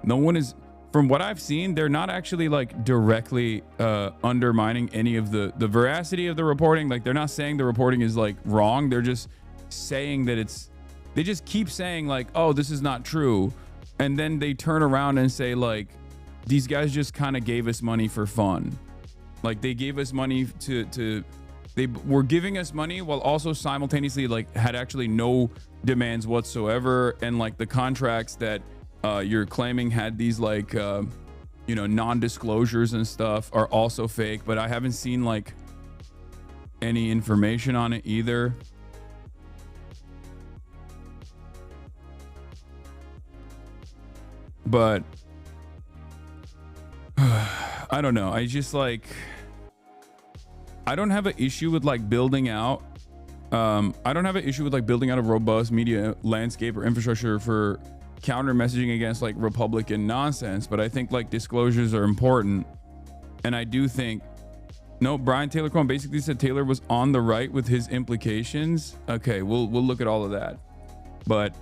No one is, from what I've seen, they're not actually like directly undermining any of the veracity of the reporting. Like they're not saying the reporting is like wrong. They're just saying that they just keep saying like, oh, this is not true. And then they turn around and say like, these guys just kind of gave us money for fun. Like they gave us money they were giving us money while also simultaneously like had actually no demands whatsoever. And like the contracts that you're claiming had these like, non-disclosures and stuff are also fake, but I haven't seen like any information on it either. But I don't know. I just like, I don't have an issue with like building out. I don't have an issue with like building out a robust media landscape or infrastructure for counter messaging against like Republican nonsense. But I think like disclosures are important. And I do think, no, Brian Taylor Cohen basically said Taylor was on the right with his implications. Okay, we'll look at all of that. But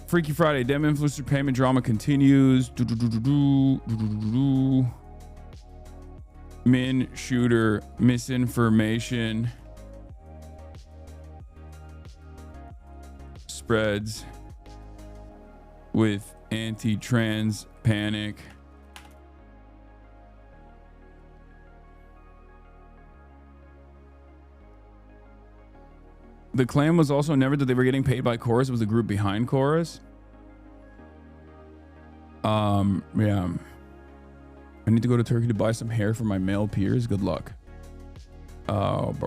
Freaky Friday, Dem influencer payment drama continues. Min shooter misinformation spreads with anti-trans panic. The claim was also never that they were getting paid by Chorus. It was the group behind Chorus. Yeah. I need to go to Turkey to buy some hair for my male peers. Good luck. CDC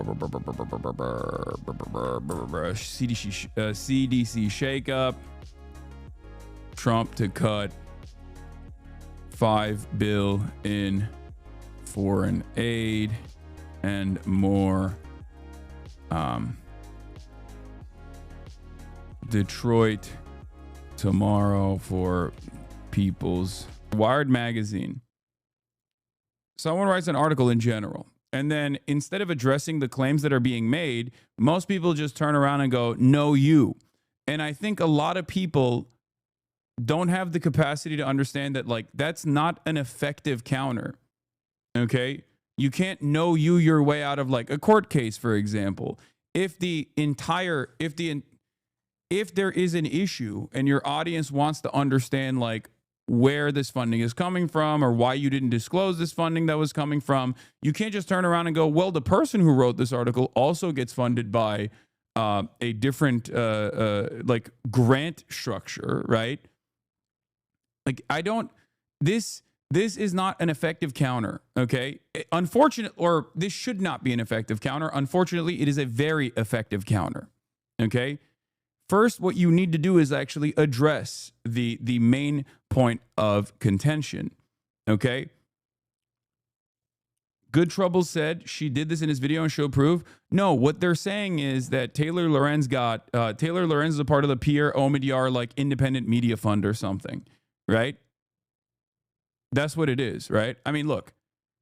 shakeup. Trump to cut $5 billion in foreign aid and more. Detroit tomorrow for People's Wired magazine. Someone writes an article in general, and then instead of addressing the claims that are being made, most people just turn around and go, no, you. And I think a lot of people don't have the capacity to understand that, like, that's not an effective counter. Okay? You can't know you your way out of like a court case, for example. If there is an issue and your audience wants to understand like where this funding is coming from or why you didn't disclose this funding that was coming from, you can't just turn around and go, well, the person who wrote this article also gets funded by a different like grant structure, right? Like this is not an effective counter, okay? This should not be an effective counter. Unfortunately, it is a very effective counter, okay? First, what you need to do is actually address the main point of contention, okay? Good Trouble said she did this in his video and showed proof. No, what they're saying is that Taylor Lorenz is a part of the Pierre Omidyar like independent media fund or something, right? That's what it is, right? I mean, look,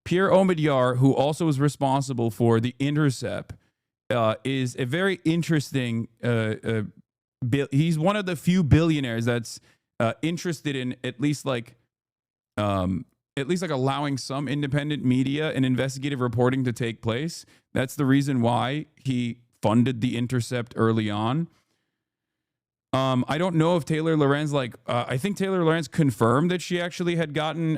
Pierre Omidyar, who also is responsible for The Intercept, is a very interesting he's one of the few billionaires that's interested in at least like allowing some independent media and investigative reporting to take place. That's the reason why he funded The Intercept early on. I don't know if Taylor Lorenz, I think Taylor Lorenz confirmed that she actually had gotten,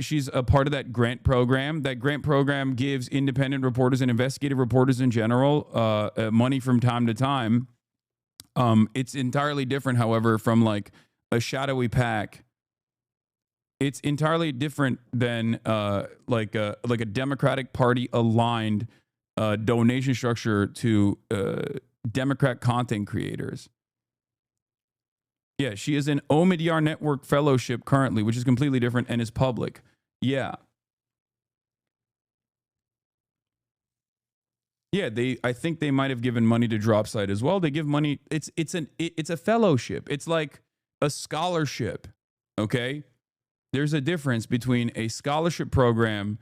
she's a part of that grant program. That grant program gives independent reporters and investigative reporters in general money from time to time. It's entirely different, however, from like a shadowy PAC. It's entirely different than like a Democratic Party aligned donation structure to Democrat content creators. Yeah, she is an Omidyar Network Fellowship currently, which is completely different and is public. Yeah. Yeah, I think they might have given money to Dropsite as well. They give money. It's a fellowship. It's like a scholarship. Okay, there's a difference between a scholarship program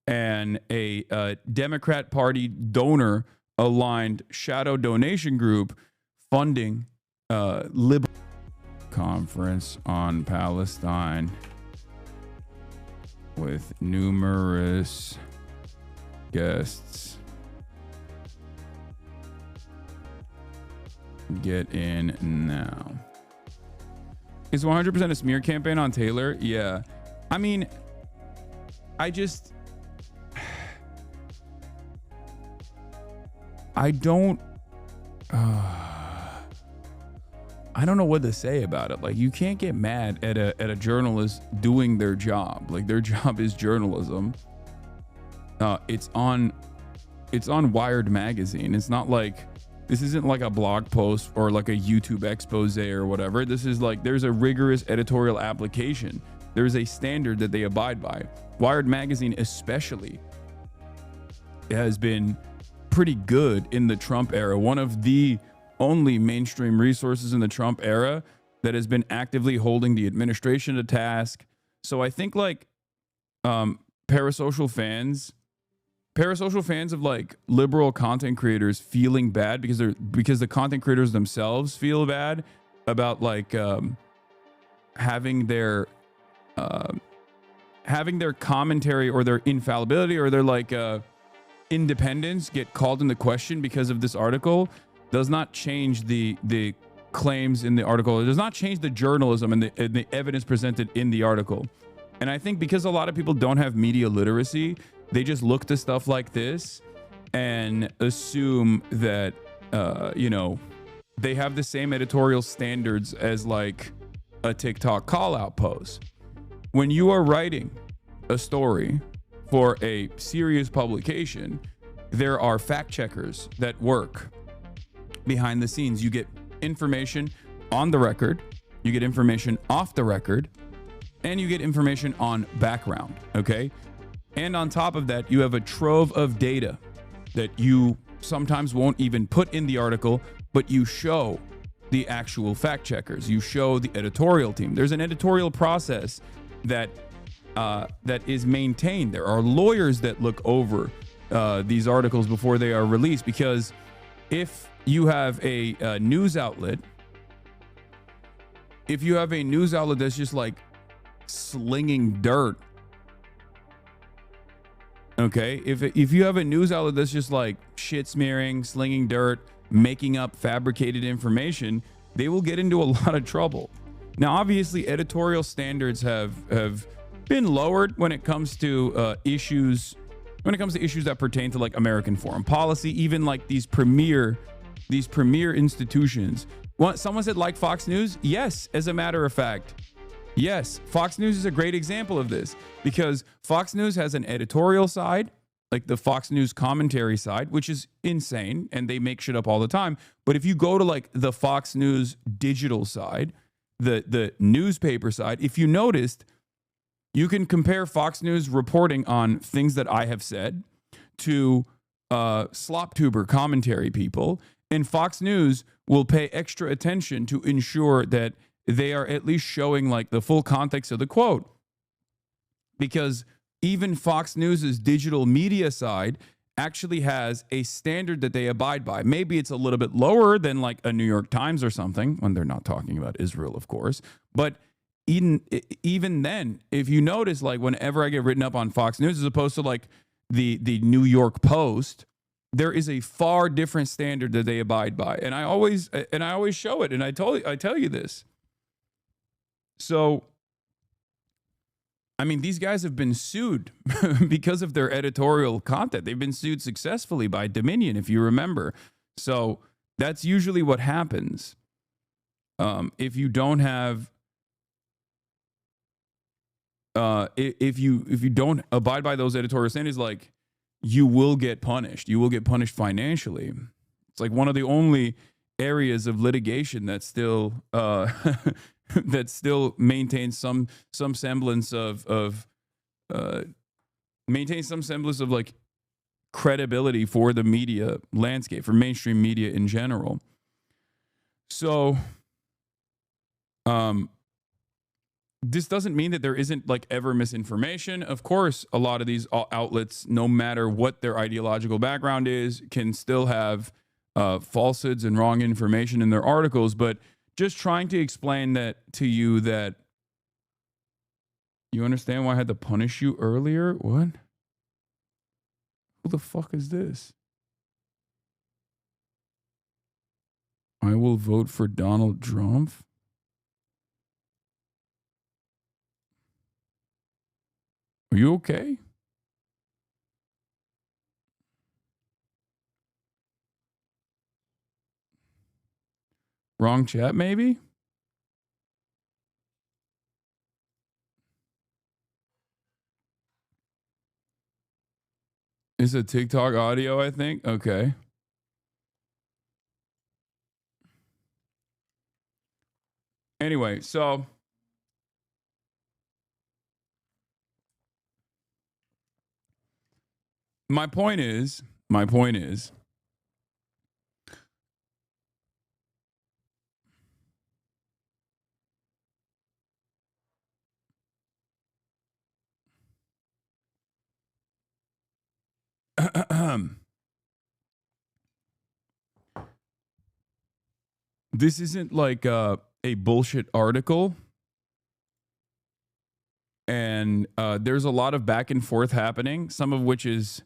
and a Democrat Party donor aligned shadow donation group funding liberal conference on Palestine with numerous guests. Get in now. Is 100% a smear campaign on Taylor? Yeah. I mean, I don't know what to say about it. Like, you can't get mad at a journalist doing their job. Like, their job is journalism. It's on Wired magazine. It's not like, this isn't like a blog post or like a YouTube expose or whatever. This is like, there's a rigorous editorial application. There's a standard that they abide by. Wired magazine especially has been pretty good in the Trump era. One of the only mainstream resources in the Trump era that has been actively holding the administration to task. So I think like parasocial fans of like liberal content creators feeling bad because the content creators themselves feel bad about like having their commentary or their infallibility or their like independence get called into question because of this article does not change the claims in the article. It does not change the journalism and the evidence presented in the article. And I think because a lot of people don't have media literacy, they just look to stuff like this and assume that, they have the same editorial standards as like a TikTok call out post. When you are writing a story for a serious publication, there are fact checkers that work behind the scenes. You get information on the record, you get information off the record, and you get information on background, okay? And on top of that, you have a trove of data that you sometimes won't even put in the article, but you show the actual fact checkers. You show the editorial team. There's an editorial process that is maintained. There are lawyers that look over these articles before they are released, because if you have a news outlet, that's just like slinging dirt, okay, if you have a news outlet that's just like shit smearing, slinging dirt, making up fabricated information, they will get into a lot of trouble. Now, obviously, editorial standards have been lowered when it comes to issues that pertain to like American foreign policy, even like these premier institutions. Someone said like Fox News. Yes, as a matter of fact. Yes, Fox News is a great example of this, because Fox News has an editorial side, like the Fox News commentary side, which is insane, and they make shit up all the time. But if you go to like the Fox News digital side, the newspaper side, if you noticed, you can compare Fox News reporting on things that I have said to slop tuber commentary people, and Fox News will pay extra attention to ensure that they are at least showing like the full context of the quote. Because even Fox News's digital media side actually has a standard that they abide by. Maybe it's a little bit lower than like a New York Times or something, when they're not talking about Israel, of course. But even then, if you notice, like whenever I get written up on Fox News as opposed to like the New York Post, there is a far different standard that they abide by. And I always show it, and I tell you this. So, I mean, these guys have been sued because of their editorial content. They've been sued successfully by Dominion, if you remember. So that's usually what happens. If you don't have, if you don't abide by those editorial standards, like, you will get punished. You will get punished financially. It's like one of the only areas of litigation that still that still maintains some semblance of like credibility for the media landscape, for mainstream media in general. So this doesn't mean that there isn't like ever misinformation. Of course, a lot of these outlets, no matter what their ideological background is, can still have falsehoods and wrong information in their articles. But just trying to explain that to you, that you understand why I had to punish you earlier? What? Who the fuck is this? I will vote for Donald Trump. Are you okay? Wrong chat, maybe? It's a TikTok audio, I think. Okay. Anyway, so my point is, this isn't like a bullshit article. And there's a lot of back and forth happening, some of which is,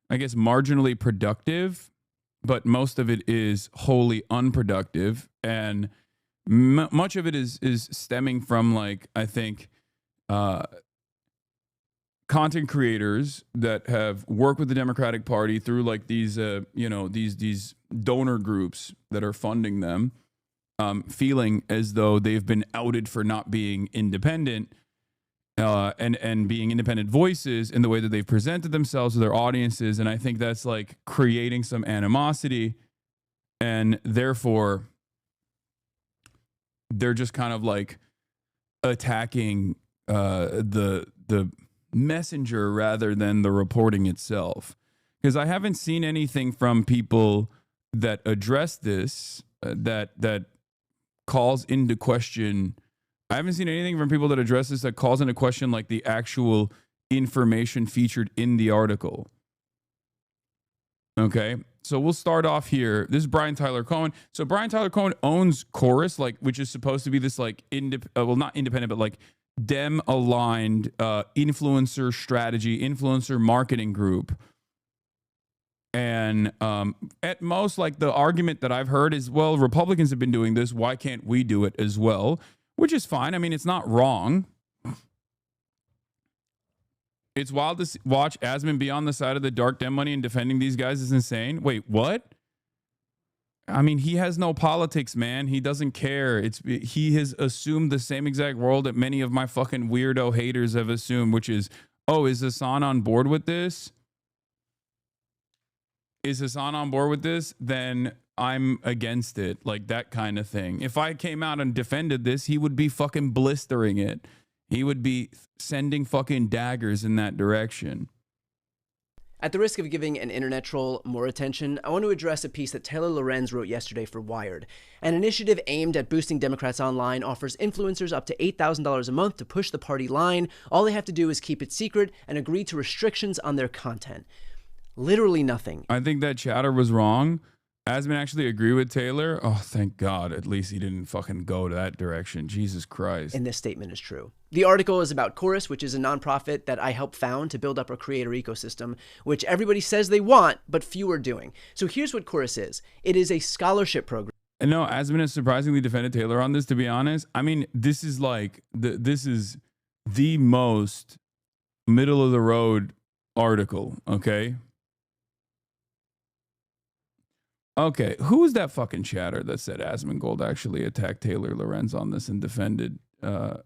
I guess, marginally productive, but most of it is wholly unproductive. And much of it is stemming from, like, I think, content creators that have worked with the Democratic Party through like these, these donor groups that are funding them, feeling as though they've been outed for not being independent. And being independent voices in the way that they've presented themselves to their audiences. And I think that's like creating some animosity. And therefore, they're just kind of like attacking the messenger rather than the reporting itself. Because I haven't seen anything from people that address this, that calls into question. I haven't seen anything from people that address this that calls into question like the actual information featured in the article. Okay, so we'll start off here. This is Brian Tyler Cohen. So Brian Tyler Cohen owns Chorus, like, which is supposed to be this like not independent, but like Dem aligned influencer strategy, influencer marketing group. And at most, like, the argument that I've heard is, well, Republicans have been doing this. Why can't we do it as well? Which is fine. I mean, it's not wrong. It's wild to watch Asman be on the side of the dark Dem money and defending these guys is insane. Wait, what? I mean, he has no politics, man. He doesn't care. He has assumed the same exact world that many of my fucking weirdo haters have assumed, which is, oh, is Hasan on board with this? Is Hasan on board with this? Then I'm against it, like that kind of thing. If I came out and defended this, he would be fucking blistering it. He would be sending fucking daggers in that direction. At the risk of giving an internet troll more attention, I want to address a piece that Taylor Lorenz wrote yesterday for Wired. An initiative aimed at boosting Democrats online offers influencers up to $8,000 a month to push the party line. All they have to do is keep it secret and agree to restrictions on their content. Literally nothing. I think that chatter was wrong. Asman actually agree with Taylor. Oh, thank God. At least he didn't fucking go to that direction. Jesus Christ. And this statement is true. The article is about Chorus, which is a nonprofit that I helped found to build up a creator ecosystem, which everybody says they want, but few are doing. So here's what Chorus is. It is a scholarship program. And no, Asman has surprisingly defended Taylor on this, to be honest. I mean, this is like, this is the most middle of the road article, okay? Okay, who was that fucking chatter that said Asmongold actually attacked Taylor Lorenz on this and defended who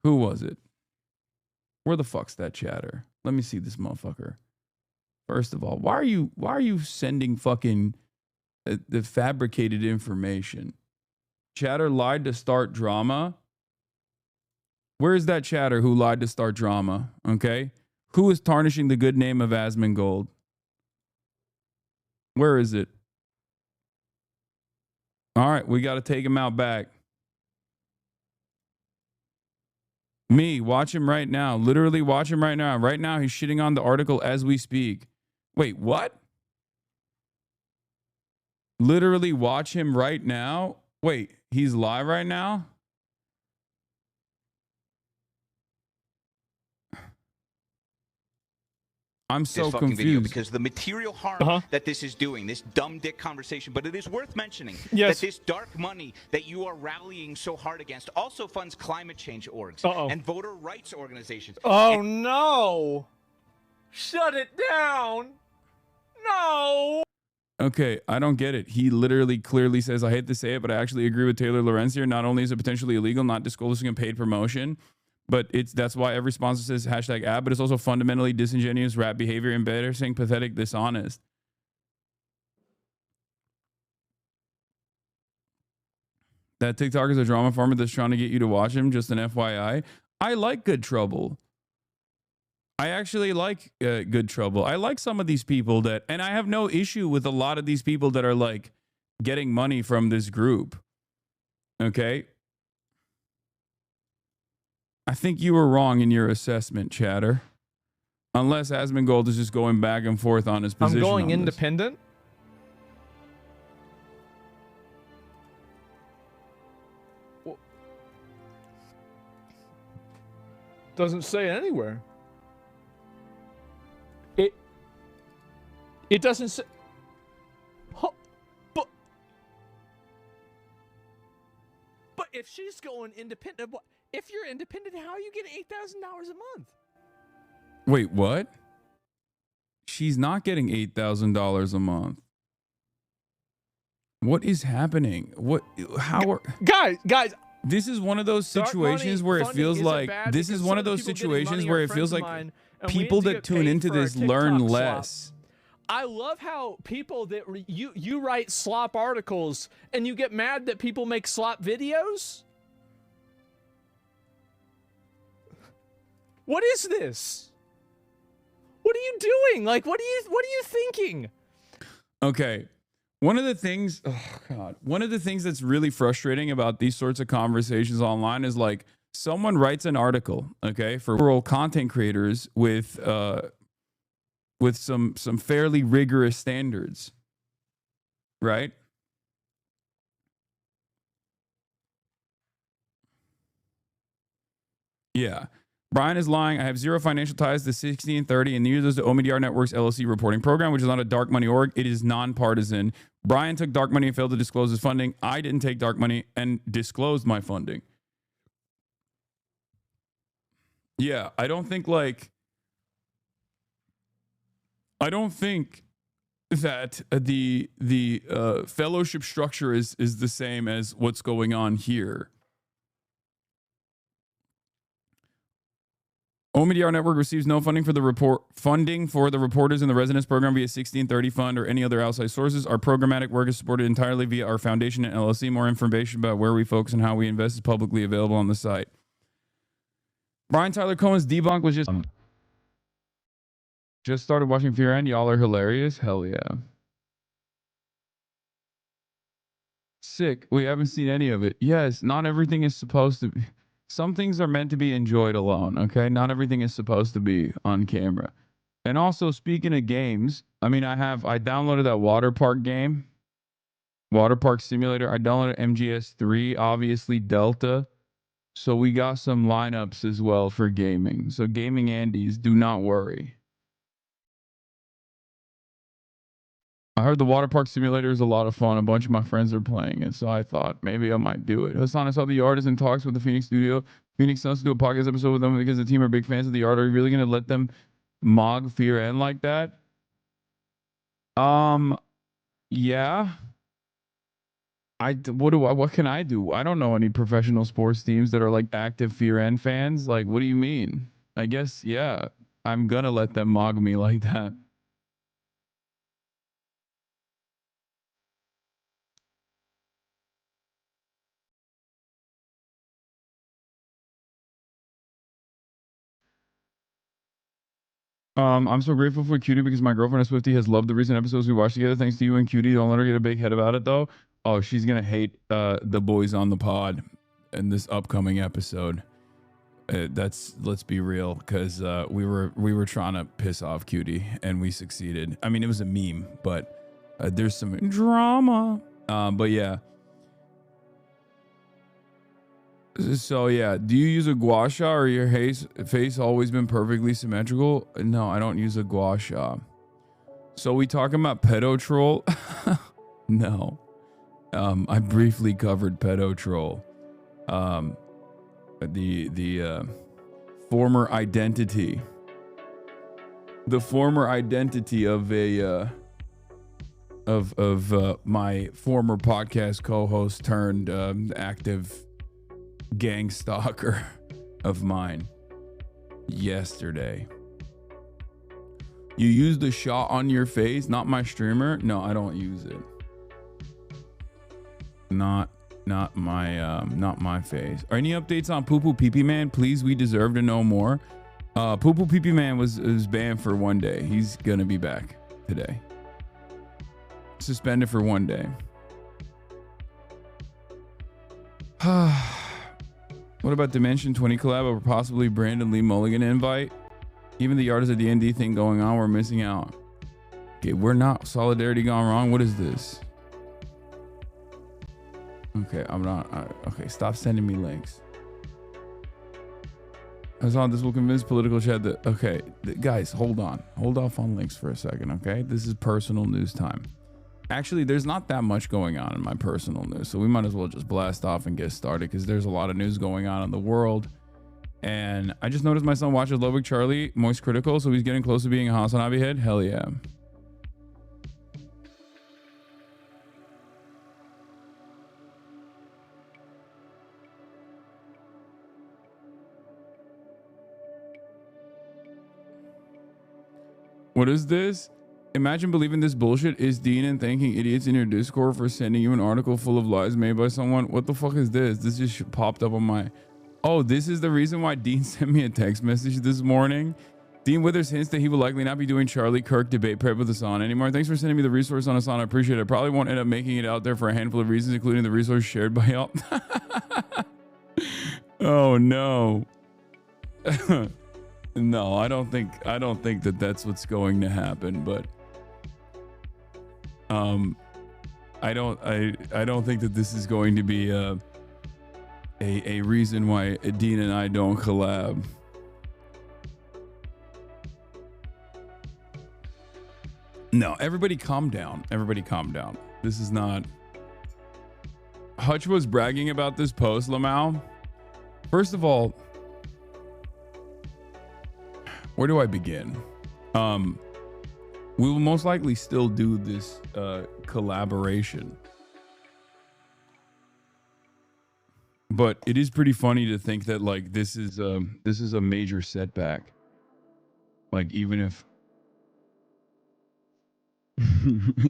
was it? Where the fuck's that chatter? Let me see this motherfucker. First of all, why are you sending fucking the fabricated information? Chatter lied to start drama. Where is that chatter who lied to start drama? Okay, who is tarnishing the good name of Asmongold? Where is it? All right, we got to take him out back. Me, watch him right now. Literally watch him right now. Right now, he's shitting on the article as we speak. Wait, what? Literally watch him right now. Wait, he's live right now? I'm so this fucking video confused. because the material harm that this is doing, this dumb dick conversation, but it is worth mentioning that this dark money that you are rallying so hard against also funds climate change orgs and voter rights organizations. Oh no! Shut it down! No! Okay, I don't get it. He literally clearly says, I hate to say it, but I actually agree with Taylor Lorenz here. Not only is it potentially illegal, not disclosing a paid promotion, but that's why every sponsor says hashtag ad, but it's also fundamentally disingenuous rap behavior, embarrassing, pathetic, dishonest. That TikTok is a drama farmer that's trying to get you to watch him, just an FYI. I like Good Trouble. I actually like Good Trouble. I like some of these people and I have no issue with a lot of these people that are like getting money from this group. Okay. I think you were wrong in your assessment, Chatter. Unless Asmongold is just going back and forth on his position. I'm going independent. Well, doesn't say anywhere. It doesn't say. But if she's going independent, if you're independent, how are you getting $8,000 a month? Wait, what? She's not getting $8,000 a month. What is happening? Guys, this is one of those situations where it feels like people that tune into this learn less. I love how people that you write slop articles and you get mad that people make slop videos. What is this? What are you doing? Like, what are you thinking? Okay. One of the things that's really frustrating about these sorts of conversations online is like someone writes an article, okay, for rural content creators with some fairly rigorous standards, right? Yeah. Brian is lying. I have zero financial ties to 1630 and neither does the OMDR Network's LLC reporting program, which is not a dark money org. It is nonpartisan. Brian took dark money and failed to disclose his funding. I didn't take dark money and disclosed my funding. Yeah, I don't think that the fellowship structure is the same as what's going on here. OMDR Network receives no funding for the reporters in the residence program via 1630 fund or any other outside sources. Our programmatic work is supported entirely via our foundation and LLC. More information about where we focus and how we invest is publicly available on the site. Brian Tyler Cohen's debunk was just started watching Fear End. Y'all are hilarious. Hell yeah. Sick. We haven't seen any of it. Yes, not everything is supposed to be. Some things are meant to be enjoyed alone, okay? Not everything is supposed to be on camera. And also, speaking of games, I mean, I downloaded that water park game, water park simulator. I downloaded MGS3, obviously Delta. So we got some lineups as well for gaming. So gaming Andes, do not worry. I heard the water park simulator is a lot of fun. A bunch of my friends are playing it, so I thought maybe I might do it. Hassan, I saw the artist in talks with the Phoenix studio. Phoenix wants to do a podcast episode with them because the team are big fans of the art. Are you really going to let them mog Fear End like that? Yeah. What can I do? I don't know any professional sports teams that are like active Fear End fans. Like, what do you mean? I guess, yeah, I'm gonna let them mog me like that. I'm so grateful for Cutie because my girlfriend Swifty has loved the recent episodes we watched together. Thanks to you and Cutie. Don't let her get a big head about it though. Oh, she's gonna hate the boys on the pod in this upcoming episode. Let's be real, because we were trying to piss off Cutie and we succeeded. I mean, it was a meme, but there's some drama. But yeah. So yeah, do you use a gua sha or your face always been perfectly symmetrical? No, I don't use a gua sha. So we talking about pedo troll? No. I briefly covered pedo troll. The former identity. The former identity of a of my former podcast co-host turned active gang stalker of mine yesterday. You use the shot on your face, not my streamer. No, I don't use it. Not my face. Are any updates on Poo Poo Pee Pee Man? Please, we deserve to know more. Poo Poo Pee Pee Man was banned for 1 day. He's gonna be back today. Suspended for 1 day. What about Dimension 20 collab or possibly Brandon Lee Mulligan invite? Even the Artists of D&D thing going on, we're missing out. Okay, we're not. Solidarity gone wrong. What is this? Okay, I'm not. Okay, stop sending me links. Hassan, this will convince political chat that. Okay, guys, hold on. Hold off on links for a second, okay? This is personal news time. Actually, there's not that much going on in my personal news, so we might as well just blast off and get started because there's a lot of news going on in the world. And I just noticed my son watches Ludwig Charlie, Moist Critical, so he's getting close to being a Hasanabi head. Hell yeah. What is this? Imagine believing this bullshit is Dean and thanking idiots in your Discord for sending you an article full of lies made by someone. What the fuck is this? This just popped up on my... Oh, this is the reason why Dean sent me a text message this morning. Dean Withers hints that he will likely not be doing Charlie Kirk debate prep with Hassan anymore. Thanks for sending me the resource on Hassan. I appreciate it. I probably won't end up making it out there for a handful of reasons, including the resource shared by y'all. Oh no. No, I don't think that that's what's going to happen, but I don't think that this is going to be a reason why Dean and I don't collab. No, everybody calm down. Everybody calm down. This is not... Hutch was bragging about this post, Lamau. First of all, where do I begin? We will most likely still do this collaboration. But it is pretty funny to think that like this is a major setback. Like even if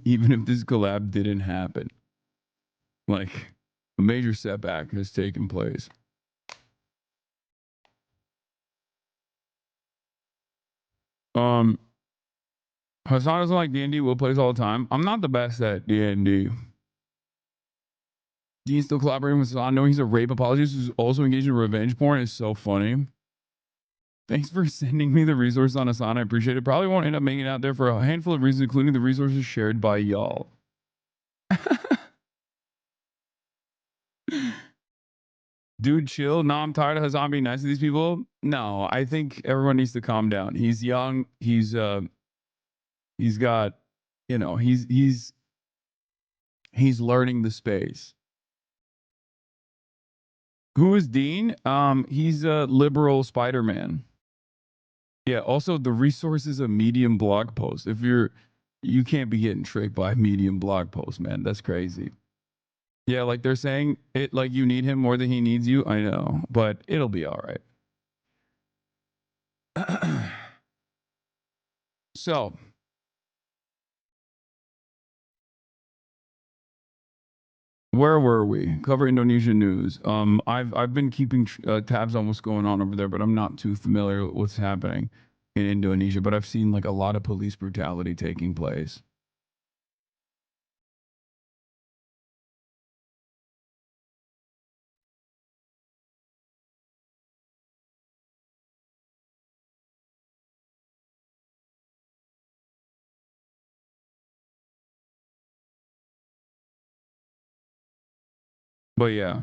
even if this collab didn't happen, like a major setback has taken place. Hassan doesn't like D&D. Will plays all the time. I'm not the best at D&D. Dean's still collaborating with Hassan, knowing he's a rape apologist who's also engaged in revenge porn is so funny. Thanks for sending me the resource on Hassan. I appreciate it. Probably won't end up making it out there for a handful of reasons, including the resources shared by y'all. Dude, chill. No, I'm tired of Hassan being nice to these people. No, I think everyone needs to calm down. He's young. He's got, you know, he's learning the space. Who is Dean? He's a liberal Spider-Man. Yeah, also the resource is a Medium blog post. If you can't be getting tricked by a Medium blog post, man. That's crazy. Yeah, like they're saying it like you need him more than he needs you. I know, but it'll be all right. So, where were we? Cover Indonesian news. I've been keeping tabs on what's going on over there, but I'm not too familiar with what's happening in Indonesia. But I've seen like a lot of police brutality taking place. But yeah.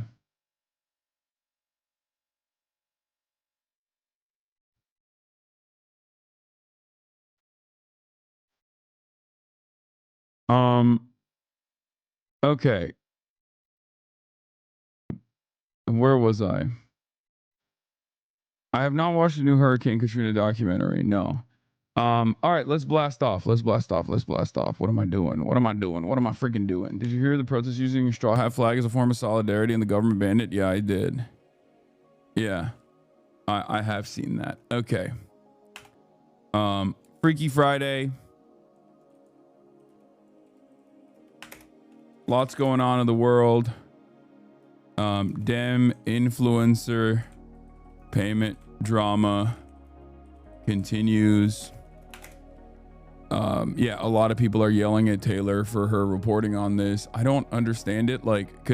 Okay. Where was I? I have not watched the new Hurricane Katrina documentary. No. All right, let's blast off. Let's blast off. Let's blast off. What am I doing? What am I doing? What am I freaking doing? Did you hear the protest using a straw hat flag as a form of solidarity and the government banned it? Yeah, I did. Yeah. I have seen that. Okay. Freaky Friday. Lots going on in the world. Dem influencer payment drama continues. Yeah, a lot of people are yelling at Taylor for her reporting on this. I don't understand it, like, because